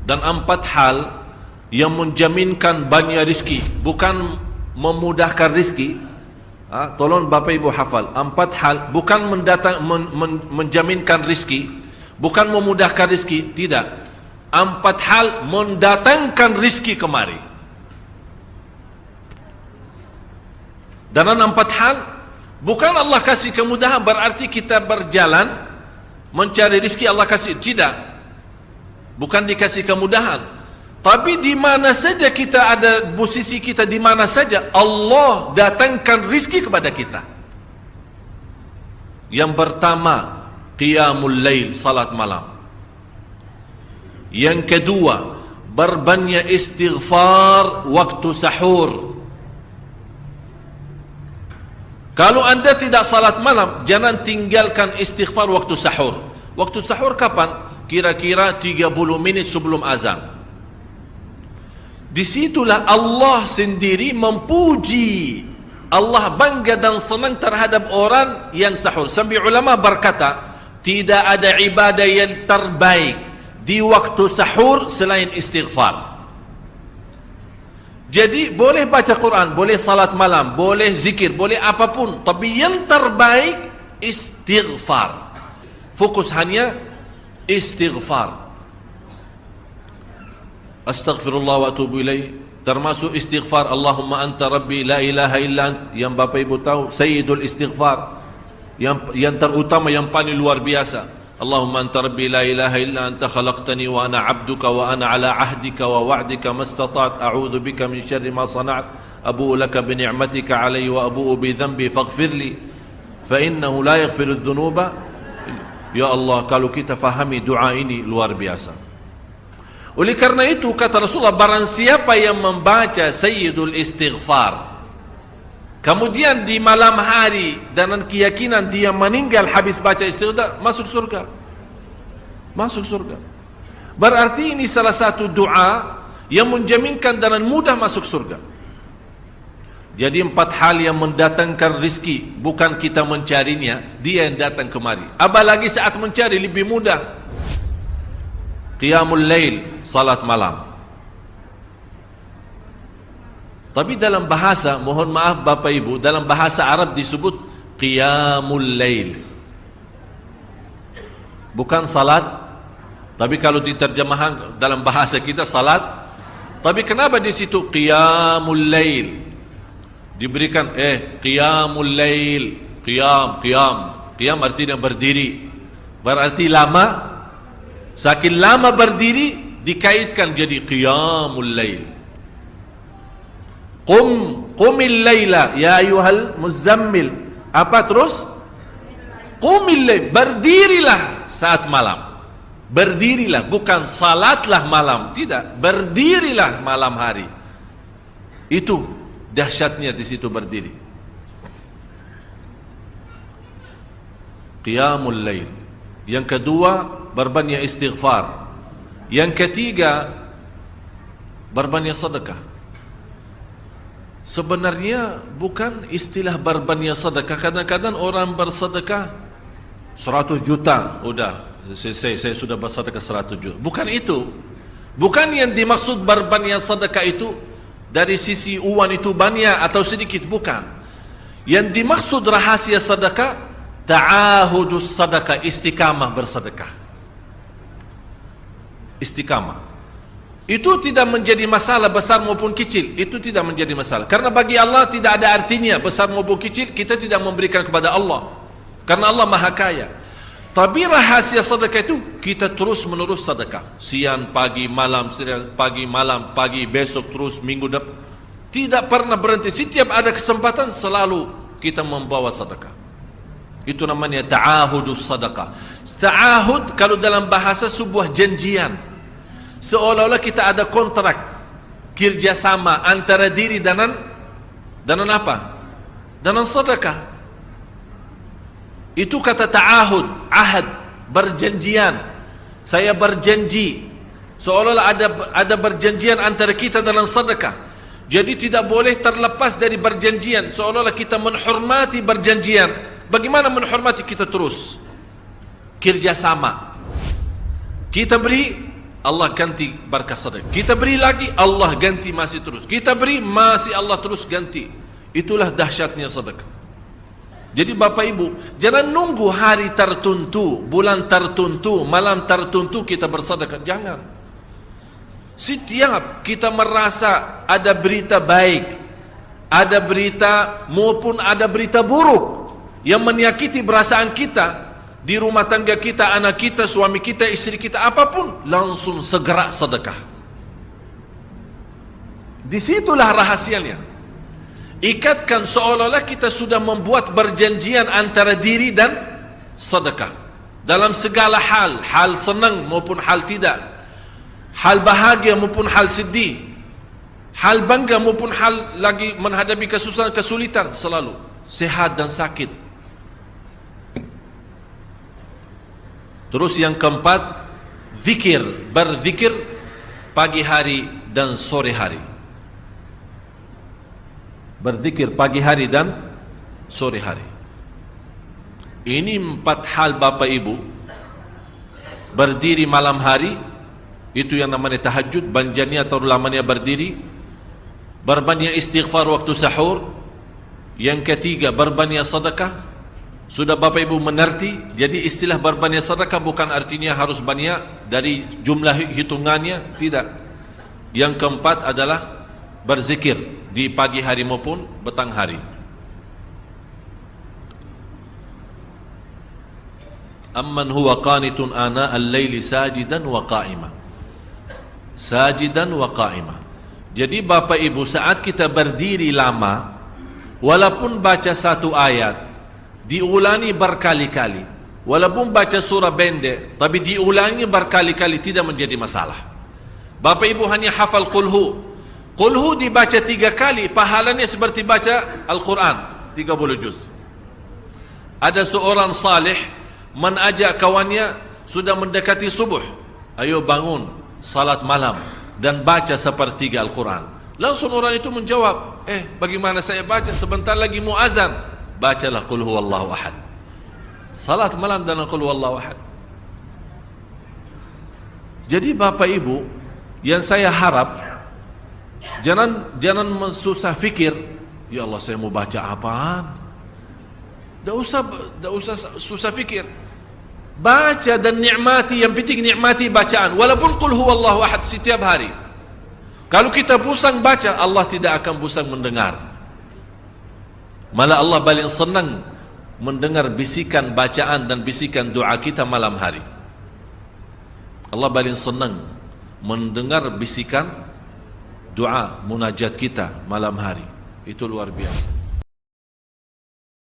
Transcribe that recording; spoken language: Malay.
dan 4 hal yang menjaminkan banyak rizki, bukan memudahkan rizki. Tolong Bapak Ibu hafal, 4 hal bukan menjaminkan rizki, bukan memudahkan rizki, tidak. 4 hal mendatangkan rizki kemari. Dan 4 hal bukan Allah kasih kemudahan berarti kita berjalan mencari rizki Allah kasih, tidak. Bukan dikasih kemudahan, tapi di mana saja kita ada, posisi kita di mana saja, Allah datangkan rizki kepada kita. Yang pertama, qiyamul lail, salat malam. Yang kedua, berbanyak istighfar waktu sahur. Kalau anda tidak salat malam, jangan tinggalkan istighfar waktu sahur. Waktu sahur kapan? Kira-kira 30 minit sebelum azan. Disitulah Allah sendiri memuji, Allah bangga dan senang terhadap orang yang sahur. Sampai ulama berkata, tidak ada ibadah yang terbaik di waktu sahur selain istighfar. Jadi boleh baca Quran, boleh salat malam, boleh zikir, boleh apapun, tapi yang terbaik istighfar. Fokus hanya istighfar. Astaghfirullah wa atubu ilaih, termasuk istighfar Allahumma anta rabbi la ilaha illa ant, yang Bapak Ibu tahu sayyidul istighfar, yang terutama, yang paling luar biasa. Allahumma anta rabbi la ilaha illa anta khalaqtani wa ana abduka wa ana ala ahdika wa wa'dika mastata'at a'udzu bika min syarri ma sana'at abu'u laka bi ni'matika alayya wa abu'u bi dhanbi faghfirli fa innahu la yaghfiru adh-dhunuba. Ya Allah, kalau kita fahami doa ini luar biasa. Oleh karena itu kata Rasulullah, barang siapa yang membaca sayyidul istighfar kemudian di malam hari dengan keyakinan dia meninggal habis baca istighfar, masuk surga. Masuk surga. Berarti ini salah satu doa yang menjaminkan dengan mudah masuk surga. Jadi 4 hal yang mendatangkan rizki, bukan kita mencarinya, dia yang datang kemari. Apalagi saat mencari lebih mudah. Qiyamul lail, salat malam. Tapi dalam bahasa, mohon maaf Bapak Ibu, dalam bahasa Arab disebut qiyamul lail, bukan salat. Tapi kalau diterjemahkan dalam bahasa kita salat. Tapi kenapa di situ qiyamul lail? Diberikan qiyamul lail, qiyam artinya berdiri. Berarti lama. Saking lama berdiri dikaitkan jadi qiyamul lail. Qumil laila ya ayyuhal muzammil. Apa terus? Qumil lail, berdirilah saat malam. Berdirilah, bukan salatlah malam, tidak. Berdirilah malam hari. Itu dahsyatnya di situ berdiri. Qiyamul lail. Yang kedua, berbanyak istighfar. Yang ketiga, berbanyak sedekah. Sebenarnya bukan istilah berbanyak sedekah. Kadang-kadang orang bersedekah 100 juta, udah saya sudah bersedekah 100 juta. Bukan itu. Bukan yang dimaksud berbanyak sedekah itu dari sisi uang itu banyak atau sedikit, bukan. Yang dimaksud rahasia sedekah, ta'ahudus sedekah, istiqamah bersedekah. Istiqamah. Itu tidak menjadi masalah besar maupun kecil. Itu tidak menjadi masalah. Karena bagi Allah tidak ada artinya besar maupun kecil. Kita tidak memberikan kepada Allah, karena Allah Maha Kaya. Tapi rahasia sedekah itu kita terus menerus sedekah. Siang, pagi, malam, siang, pagi, malam, pagi, besok, terus minggu depan. Tidak pernah berhenti. Setiap ada kesempatan selalu kita membawa sedekah. Itu namanya ta'ahudus sedekah. Ta'ahud kalau dalam bahasa sebuah janjian. Seolah-olah kita ada kontrak kerjasama antara diri dengan apa? Dengan sedekah. Itu kata ta'ahud, ahad, berjanjian. Saya berjanji. Seolah-olah ada berjanjian antara kita dalam sedekah. Jadi tidak boleh terlepas dari berjanjian. Seolah-olah kita menghormati berjanjian. Bagaimana menghormati? Kita terus kerjasama. Kita beri, Allah ganti berkah sedekah. Kita beri lagi, Allah ganti masih terus. Kita beri, masih Allah terus ganti. Itulah dahsyatnya sedekah. Jadi Bapak Ibu, jangan nunggu hari tertentu, bulan tertentu, malam tertentu kita bersedekah. Jangan. Setiap kita merasa ada berita baik, ada berita maupun ada berita buruk yang menyakiti perasaan kita, di rumah tangga kita, anak kita, suami kita, istri kita, apapun, langsung segera sedekah. Disitulah rahasianya. Ikatkan seolah-olah kita sudah membuat perjanjian antara diri dan sedekah. Dalam segala hal, hal senang maupun hal tidak, hal bahagia maupun hal sedih, hal bangga maupun hal lagi menghadapi kesusahan, kesulitan, selalu sehat dan sakit. Terus yang keempat, zikir, berzikir pagi hari dan sore hari. Berzikir pagi hari dan sore hari. Ini 4 hal Bapak Ibu. Berdiri malam hari, itu yang namanya tahajud, banjanya atau lamanya berdiri. Berbanyak istighfar waktu sahur. Yang ketiga, berbanyak sedekah. Sudah Bapak Ibu mengerti, jadi istilah berbanyak sedekah bukan artinya harus banyak dari jumlah hitungannya, tidak. Yang keempat adalah berzikir di pagi hari maupun petang hari. Amman huwa qanitun ana al-laili sajidan wa qa'ima. Sajidan wa qa'ima. Jadi Bapak Ibu, saat kita berdiri lama, walaupun baca satu ayat, diulangi berkali-kali, walaupun baca surah pendek, tapi diulangi berkali-kali, tidak menjadi masalah. Bapak Ibu hanya hafal qulhu. Qulhu dibaca 3 kali, pahalanya seperti baca Al-Quran 30 juz. Ada seorang salih mengajak kawannya, sudah mendekati subuh, ayo bangun salat malam dan baca sepertiga Al-Quran. Langsung orang itu menjawab, bagaimana saya baca, sebentar lagi mau azan. Bacalah qul huwallahu ahad. Salat malam dan qul huwallahu ahad. Jadi Bapak Ibu, yang saya harap, jangan susah fikir, ya Allah saya mau baca apaan. Tidak usah susah fikir. Baca dan nikmati, yang penting nikmati bacaan. Walaupun qul huwallahu ahad setiap hari. Kalau kita pusing baca, Allah tidak akan pusing mendengar. Malah Allah paling senang mendengar bisikan bacaan dan bisikan doa kita malam hari. Allah paling senang mendengar bisikan doa munajat kita malam hari. Itu luar biasa.